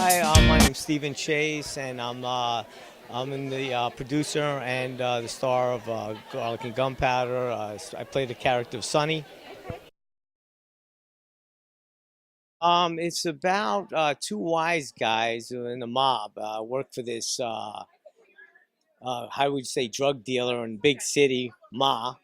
Hi, my name's Stephen Chase, and I'm in the producer and the star of Garlic and Gunpowder. I play the character of Sonny. It's about two wise guys who are in the mob work for this how would you say drug dealer in big city Ma,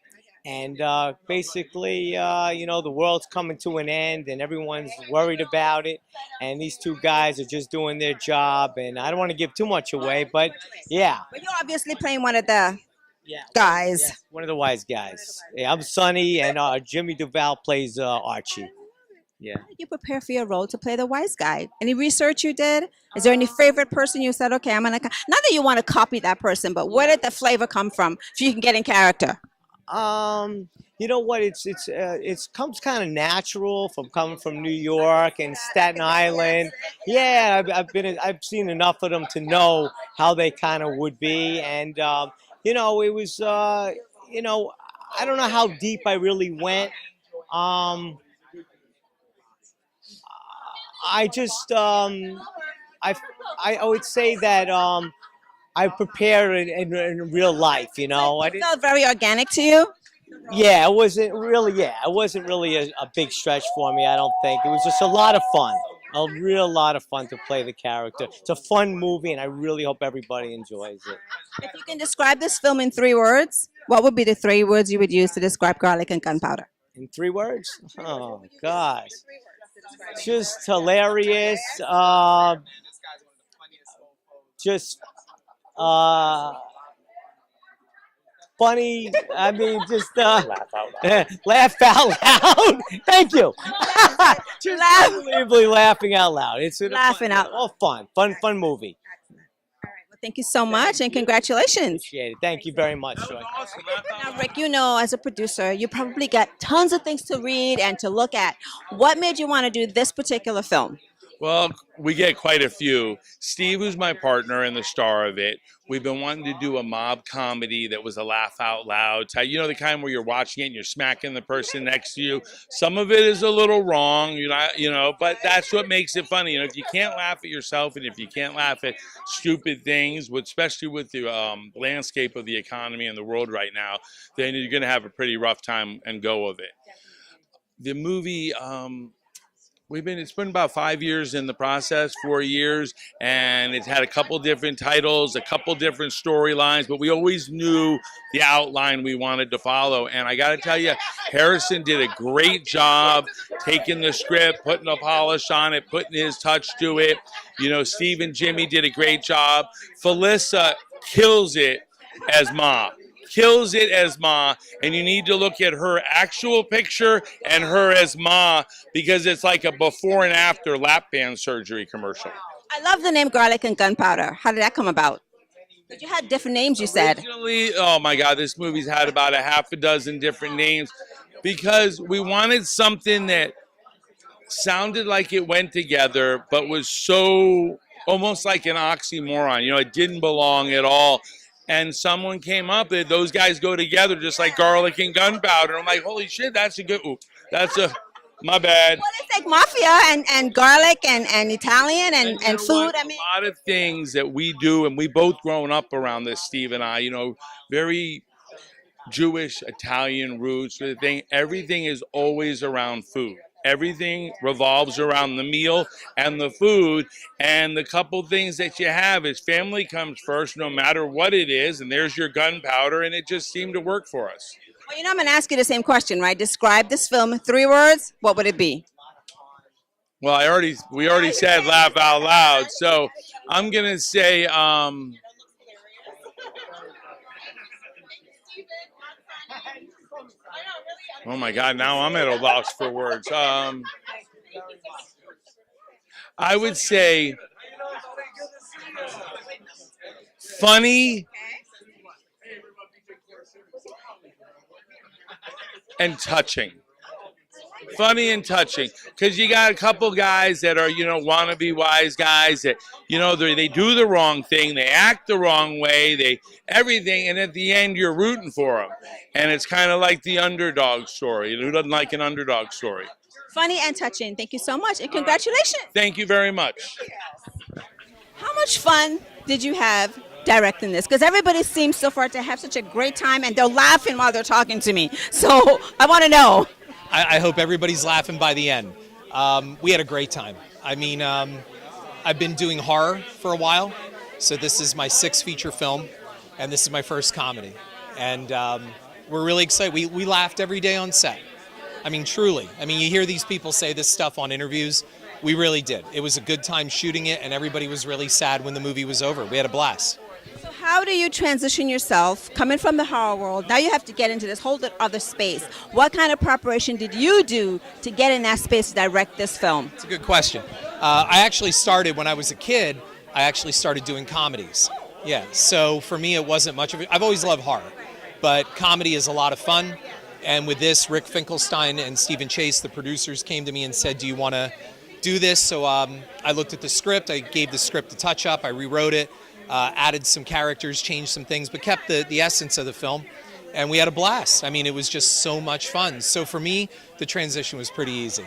and basically the world's coming to an end and everyone's worried about it, and these two guys are just doing their job, and I don't want to give too much away, but yeah. But you're obviously playing one of the Yeah, guys. yes, one of the wise guys. Yeah, I'm Sonny, and Jimmy Duval plays Archie. Yeah. How did you prepare for your role to play the wise guy? Any research you did? Is there any favorite person you said, okay, I'm gonna not that you want to copy that person, but where did the flavor come from so you can get in character? You know what? It's comes kind of natural from coming from New York and Staten Island. Yeah, I've seen enough of them to know how they kind of would be, and it was I don't know how deep I really went. Um, I just I I would say that I prepare in real life. I It didn't. felt very organic to you. Yeah, it wasn't really. Yeah, it wasn't really a big stretch for me. I don't think it was just a lot of fun, a real lot of fun to play the character. It's a fun movie, and I really hope everybody enjoys it. If you can describe this film in 3 words, what would be the 3 words you would use to describe Garlic and Gunpowder? In 3 words, oh gosh, just hilarious. Just uh, funny. I mean, just laugh out loud. Thank you. Just Laugh. unbelievably laughing out loud. It's Laughing out loud. all fun movie. Well, thank you so much and congratulations. Appreciate it. Thank you very much, Joy. Now, Rick, as a producer, you probably got tons of things to read and to look at. What made you want to do this particular film? Well, we get quite a few. Steve, who's my partner and the star of it, we've been wanting to do a mob comedy that was a laugh out loud type. You know, the kind where you're watching it and you're smacking the person next to you. Some of it is a little wrong, but that's what makes it funny. If you can't laugh at yourself and if you can't laugh at stupid things, especially with the landscape of the economy and the world right now, then you're going to have a pretty rough time and go of it. The movie, it's been about 5 years in the process, 4 years, and it's had a couple different titles, a couple different storylines, but we always knew the outline we wanted to follow. And I got to tell you, Harrison did a great job taking the script, putting a polish on it, putting his touch to it. Steve and Jimmy did a great job. Felissa kills it as Ma. Kills it as Ma, and you need to look at her actual picture and her as Ma because it's like a before and after lap band surgery commercial. I love the name Garlic and Gunpowder. How did that come about? But you had different names, you said. Originally, oh my God, this movie's had about a half a dozen different names because we wanted something that sounded like it went together, but was so almost like an oxymoron. It didn't belong at all. And someone came up with those guys go together just like garlic and gunpowder. I'm like, holy shit, that's a good. My bad. Well, it's like mafia and garlic and Italian and food. A lot of things that we do, and we both grown up around this, Steve and I. Very Jewish, Italian roots. Everything is always around food. Everything revolves around the meal and the food, and the couple things that you have is family comes first no matter what it is, and there's your gunpowder, and it just seemed to work for us. Well, I'm going to ask you the same question, right? Describe this film in 3 words. What would it be? Well, we already said laugh out loud, so I'm going to say oh my God, now I'm at a loss for words. I would say funny and touching. Funny and touching, because you got a couple guys that are, wannabe wise guys that, they do the wrong thing, they act the wrong way, everything, and at the end you're rooting for them. And it's kind of like the underdog story. Who doesn't like an underdog story? Funny and touching. Thank you so much, and congratulations. Thank you very much. much fun did you have directing this? Because everybody seems so far to have such a great time, and they're laughing while they're talking to me. So I want to know. I hope everybody's laughing by the end. We had a great time. I mean, I've been doing horror for a while, so this is my 6th feature film, and this is my first comedy. And we're really excited. We laughed every day on set. I mean, truly. I mean, you hear these people say this stuff on interviews. We really did. It was a good time shooting it, and everybody was really sad when the movie was over. We had a blast. So how do you transition yourself, coming from the horror world, now you have to get into this whole other space. What kind of preparation did you do to get in that space to direct this film? It's a good question. I actually started, when I was a kid, I actually started doing comedies. Yeah, so for me, it wasn't much of it. I've always loved horror, but comedy is a lot of fun. And with this, Rick Finkelstein and Stephen Chase, the producers, came to me and said, do you want to do this? So I looked at the script. I gave the script a touch-up. I rewrote it, added some characters, changed some things, but kept the essence of the film. And we had a blast. I mean, it was just so much fun. So for me, the transition was pretty easy.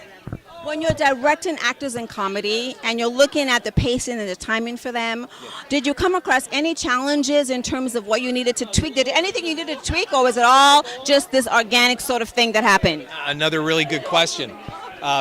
When you're directing actors in comedy and you're looking at the pacing and the timing for them, did you come across any challenges in terms of what you needed to tweak? Did anything you needed to tweak, or was it all just this organic sort of thing that happened? Another really good question.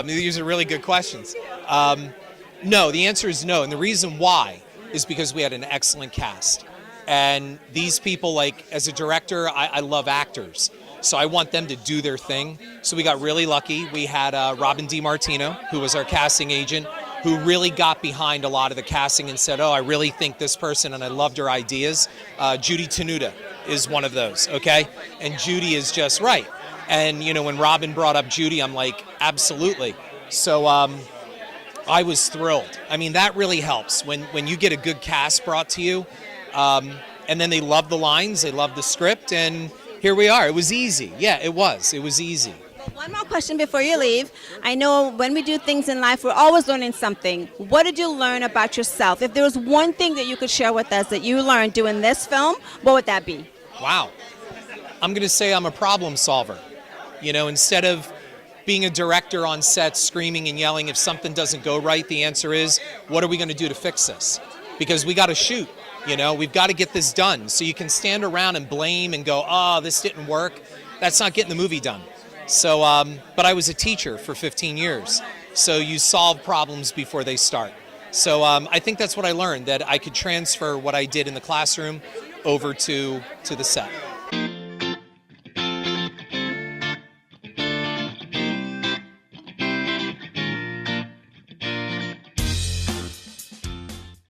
These are really good questions. No, the answer is no. And the reason why is because we had an excellent cast. And these people, like, as a director, I love actors. So I want them to do their thing. So we got really lucky. We had Robin DiMartino, who was our casting agent, who really got behind a lot of the casting and said, oh, I really think this person, and I loved her ideas. Judy Tenuta is one of those, okay? And Judy is just right. And, you know, when Robin brought up Judy, I'm like, absolutely. So I was thrilled. I mean, that really helps when you get a good cast brought to you, and then they love the lines, they love the script, and here we are. It was easy. Yeah, it was. It was easy. One more question before you leave. I know when we do things in life, we're always learning something. What did you learn about yourself? If there was one thing that you could share with us that you learned doing this film, what would that be? Wow. I'm going to say I'm a problem solver. You know, instead of being a director on set screaming and yelling if something doesn't go right, the answer is, what are we going to do to fix this? Because we got to shoot. You know, we've got to get this done. So you can stand around and blame and go, oh, this didn't work. That's not getting the movie done. So, but I was a teacher for 15 years. So you solve problems before they start. So I think that's what I learned, that I could transfer what I did in the classroom over to the set.